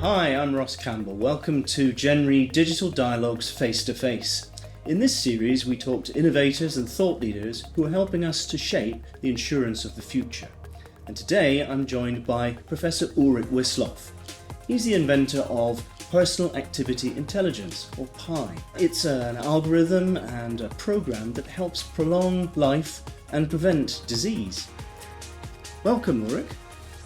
Hi, I'm Ross Campbell. Welcome to Genry Digital Dialogues Face to Face. In this series, we talk to innovators and thought leaders who are helping us to shape the insurance of the future. And today, I'm joined by Professor Ulrik Wisløff. He's the inventor of Personal Activity Intelligence, or PAI. It's an algorithm and a program that helps prolong life and prevent disease. Welcome, Ulrik.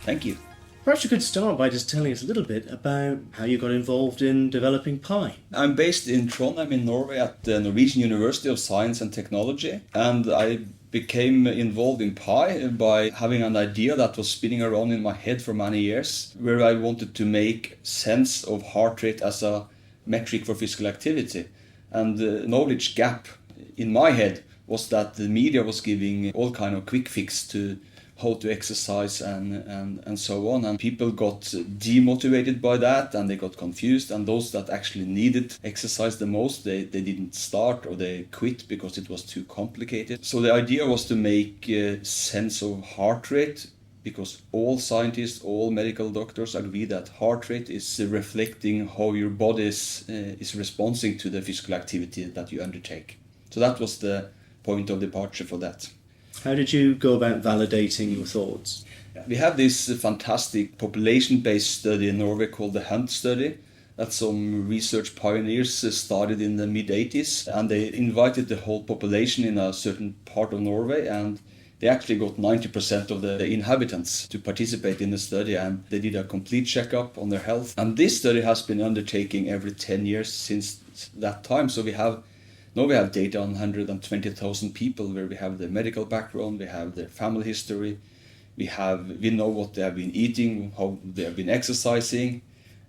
Thank you. Perhaps you could start by just telling us a little bit about how you got involved in developing PAI. I'm based in Trondheim in Norway at the Norwegian University of Science and Technology, and I became involved in PAI by having an idea that was spinning around in my head for many years, where I wanted to make sense of heart rate as a metric for physical activity. And the knowledge gap in my head was that the media was giving all kind of quick fix to how to exercise and so on, and people got demotivated by that and they got confused, and those that actually needed exercise the most, they didn't start or they quit because it was too complicated. So the idea was to make sense of heart rate, because all scientists, all medical doctors agree that heart rate is reflecting how your body is responding to the physical activity that you undertake. So that was the point of departure for that. How did you go about validating your thoughts? We have this fantastic population-based study in Norway called the HUNT study that some research pioneers started in the mid-80s, and they invited the whole population in a certain part of Norway, and they actually got 90% of the inhabitants to participate in the study, and they did a complete checkup on their health. And this study has been undertaking every 10 years since that time, so now we have data on 120,000 people where we have their medical background, we have their family history, we know what they have been eating, how they have been exercising,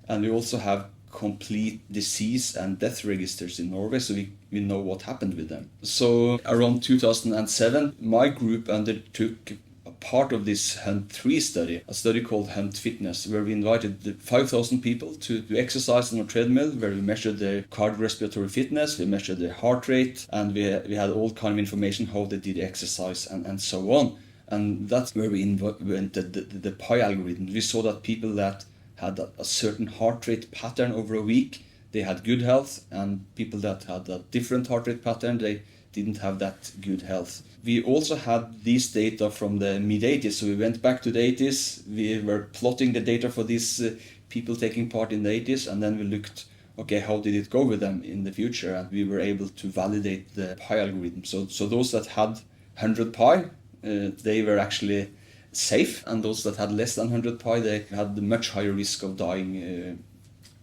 and we also have complete disease and death registers in Norway, so we know what happened with them. So around 2007, my group undertook part of this HUNT 3 study, a study called HUNT Fitness, where we invited 5,000 people to exercise on a treadmill, where we measured their cardiorespiratory fitness, we measured their heart rate, and we had all kind of information how they did exercise and so on. And that's where we invented the PAI algorithm. We saw that people that had a certain heart rate pattern over a week, they had good health, and people that had a different heart rate pattern, they didn't have that good health. We also had these data from the mid-80s, so we went back to the 80s, we were plotting the data for these people taking part in the 80s, and then we looked, okay, how did it go with them in the future, and we were able to validate the PAI algorithm. So those that had 100 PAI, they were actually safe, and those that had less than 100 PAI, they had the much higher risk of dying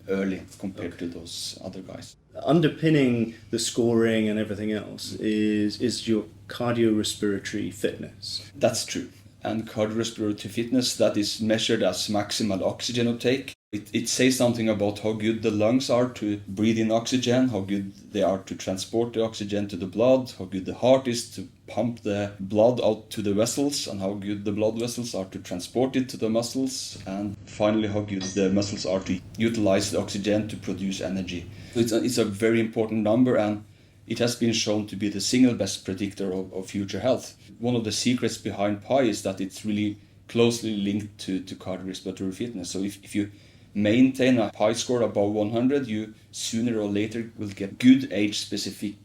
early compared to those other guys. Underpinning the scoring and everything else is your cardiorespiratory fitness. That's true. And cardiorespiratory fitness, that is measured as maximal oxygen uptake. It says something about how good the lungs are to breathe in oxygen, how good they are to transport the oxygen to the blood, how good the heart is to pump the blood out to the vessels, and how good the blood vessels are to transport it to the muscles, and finally how good the muscles are to utilize the oxygen to produce energy. So it's a very important number, and it has been shown to be the single best predictor of future health. One of the secrets behind PAI is that it's really closely linked to cardiorespiratory fitness. So if you maintain a PAI score above 100, you sooner or later will get good age-specific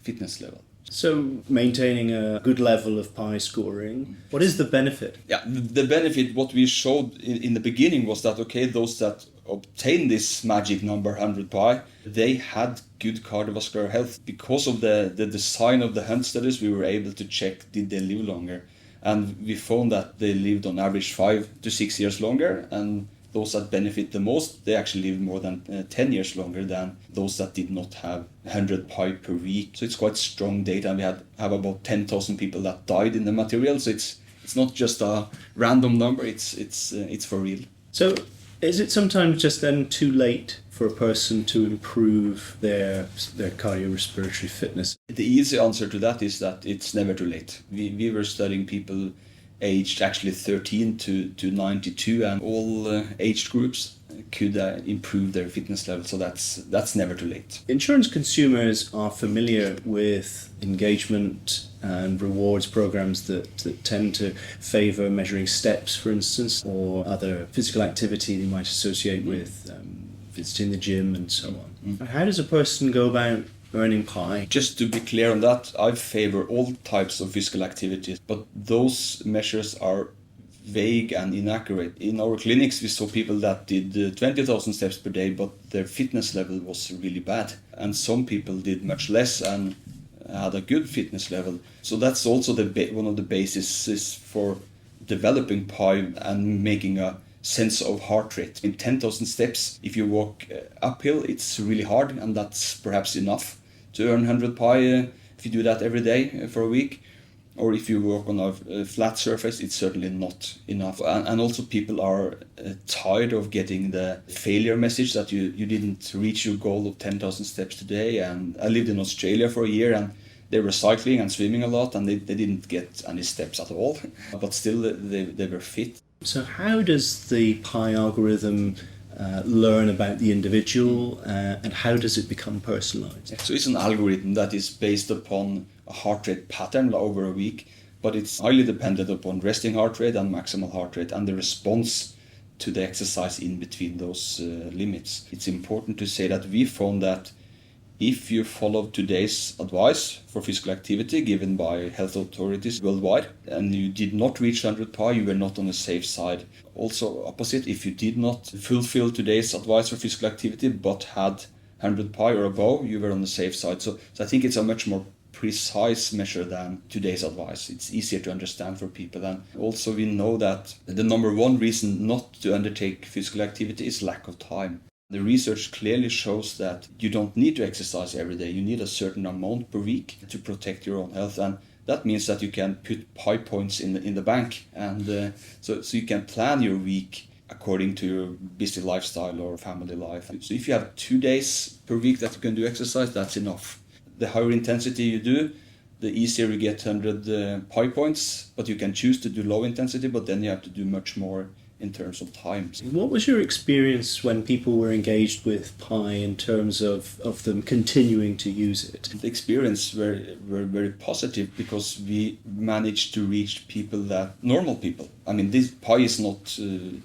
fitness level. So maintaining a good level of PAI scoring, what is the benefit? Yeah, the benefit, what we showed in the beginning was that, okay, those that obtained this magic number 100 PAI, they had good cardiovascular health. Because of the design of the HUNT studies, we were able to check, did they live longer? And we found that they lived on average 5 to 6 years longer, and those that benefit the most, they actually live more than 10 years longer than those that did not have 100 PAI per week. So it's quite strong data, and we have about 10,000 people that died in the material. So it's not just a random number, it's for real. So is it sometimes just then too late for a person to improve their cardiorespiratory fitness? The easy answer to that is that it's never too late. We were studying people aged actually 13 to 92, and all age groups could improve their fitness level. So that's never too late. Insurance consumers are familiar with engagement and rewards programs that tend to favour measuring steps, for instance, or other physical activity they might associate with visiting the gym and so on. How does a person go about earning PAI? Just to be clear on that, I favour all types of physical activities, but those measures are vague and inaccurate. In our clinics we saw people that did 20,000 steps per day, but their fitness level was really bad, and some people did much less and had a good fitness level. So that's also one of the bases for developing PAI and making a sense of heart rate. In 10,000 steps, if you walk uphill, it's really hard, and that's perhaps enough to earn 100 PAI if you do that every day for a week. Or if you work on a flat surface, it's certainly not enough. And also people are tired of getting the failure message that you didn't reach your goal of 10,000 steps today. And I lived in Australia for a year, and they were cycling and swimming a lot, and they didn't get any steps at all. But still, they were fit. So how does the PAI algorithm learn about the individual, and how does it become personalised? So it's an algorithm that is based upon a heart rate pattern over a week, but it's highly dependent upon resting heart rate and maximal heart rate and the response to the exercise in between those limits. It's important to say that we found that if you follow today's advice for physical activity given by health authorities worldwide and you did not reach 100 PAI, you were not on the safe side. Also opposite, if you did not fulfill today's advice for physical activity but had 100 PAI or above, you were on the safe side. So I think it's a much more precise measure than today's advice. It's easier to understand for people. And also we know that the number one reason not to undertake physical activity is lack of time. The research clearly shows that you don't need to exercise every day. You need a certain amount per week to protect your own health, and that means that you can put PAI points in the bank, and so you can plan your week according to your busy lifestyle or family life. So if you have 2 days per week that you can do exercise, that's enough. The higher intensity you do, the easier you get 100 PAI points, but you can choose to do low intensity, but then you have to do much more in terms of time. What was your experience when people were engaged with PAI in terms of them continuing to use it? The experience were very positive because we managed to reach people normal people. I mean, this PAI is not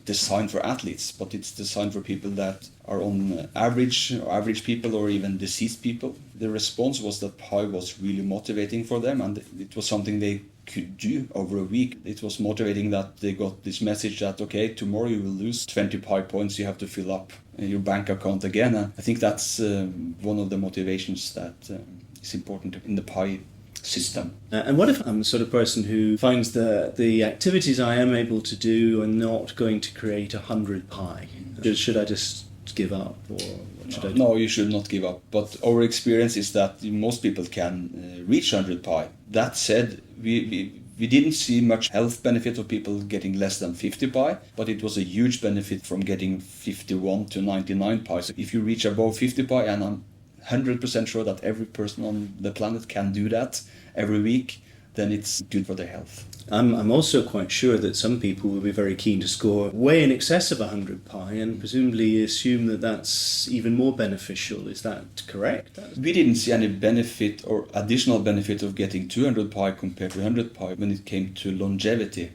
designed for athletes, but it's designed for people that are on average people or even deceased people. The response was that PAI was really motivating for them, and it was something they could do over a week. It was motivating that they got this message that, okay, tomorrow you will lose 20 PAI points, you have to fill up your bank account again. And I think that's one of the motivations that is important in the PAI system. And what if I'm the sort of person who finds that the activities I am able to do are not going to create 100 PAI? Should I just give up, or what should I do? No, you should not give up. But our experience is that most people can reach 100 PAI. That said, we didn't see much health benefit of people getting less than 50 PAI, but it was a huge benefit from getting 51 to 99 PAI. So if you reach above 50 PAI, and I'm 100% sure that every person on the planet can do that every week, then it's good for their health. I'm also quite sure that some people will be very keen to score way in excess of 100 PAI and presumably assume that that's even more beneficial. Is that correct? We didn't see any benefit or additional benefit of getting 200 PAI compared to 100 PAI when it came to longevity.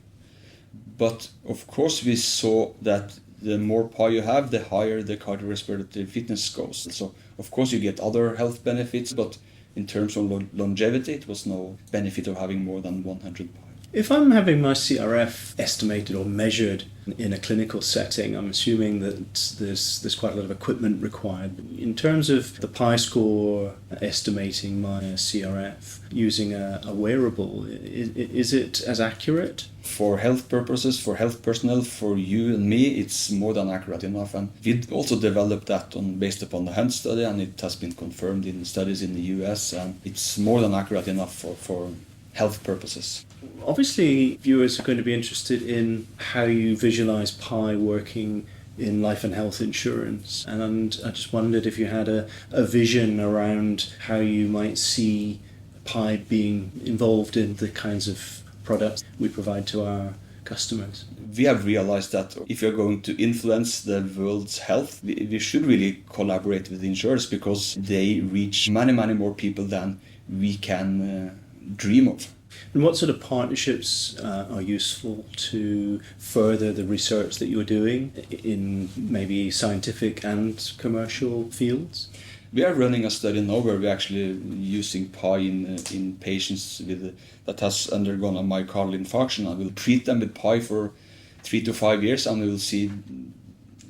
But of course we saw that the more PAI you have, the higher the cardiorespiratory fitness goes. So of course you get other health benefits, but in terms of longevity, it was no benefit of having more than 100 PAI. If I'm having my CRF estimated or measured in a clinical setting, I'm assuming that there's quite a lot of equipment required. In terms of the PAI score estimating my CRF using a wearable, is it as accurate? For health purposes, for health personnel, for you and me, it's more than accurate enough. And we also developed that based upon the Hunt study, and it has been confirmed in studies in the US, and it's more than accurate enough for health purposes. Obviously, viewers are going to be interested in how you visualize PAI working in life and health insurance, and I just wondered if you had a vision around how you might see PAI being involved in the kinds of products we provide to our customers. We have realized that if you're going to influence the world's health, we should really collaborate with the insurers, because they reach many, many more people than we can dream of. And what sort of partnerships are useful to further the research that you're doing in maybe scientific and commercial fields? We are running a study now where we're actually using PAI in patients that has undergone a myocardial infarction, and we'll treat them with PAI for 3 to 5 years, and we will see,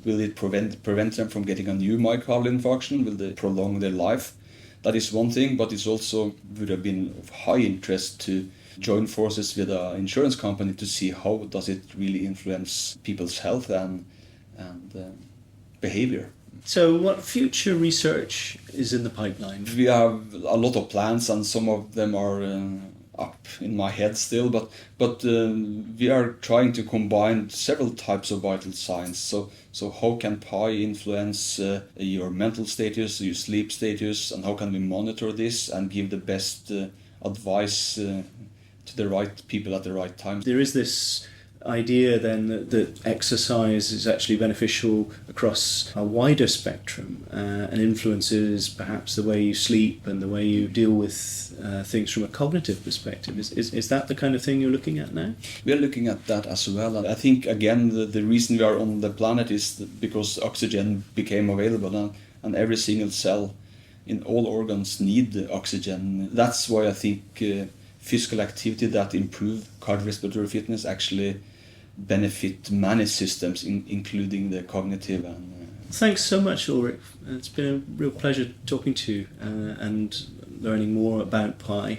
will it prevent them from getting a new myocardial infarction? Will they prolong their life? That is one thing, but it's also would have been of high interest to join forces with an insurance company to see how does it really influence people's health and behavior. So what future research is in the pipeline? We have a lot of plans, and some of them are up in my head still, but we are trying to combine several types of vital signs. So how can PAI influence your mental status, your sleep status, and how can we monitor this and give the best advice to the right people at the right time? There is this idea then that exercise is actually beneficial across a wider spectrum and influences perhaps the way you sleep and the way you deal with things from a cognitive perspective. Is that the kind of thing you're looking at now? We are looking at that as well, and I think again the reason we are on the planet is because oxygen became available, and every single cell in all organs need the oxygen. That's why I think physical activity that improve cardiorespiratory fitness actually benefit many systems, including the cognitive. Thanks so much, Ulrik. It's been a real pleasure talking to you and learning more about PAI.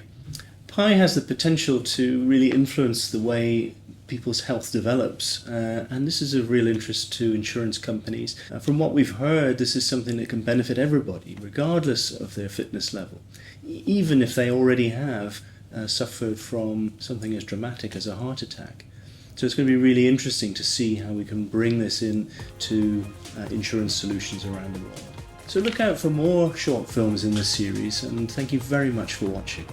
PAI has the potential to really influence the way people's health develops, and this is of real interest to insurance companies. From what we've heard, this is something that can benefit everybody, regardless of their fitness level, even if they already have suffered from something as dramatic as a heart attack. So it's going to be really interesting to see how we can bring this in to insurance solutions around the world. So look out for more short films in this series, and thank you very much for watching.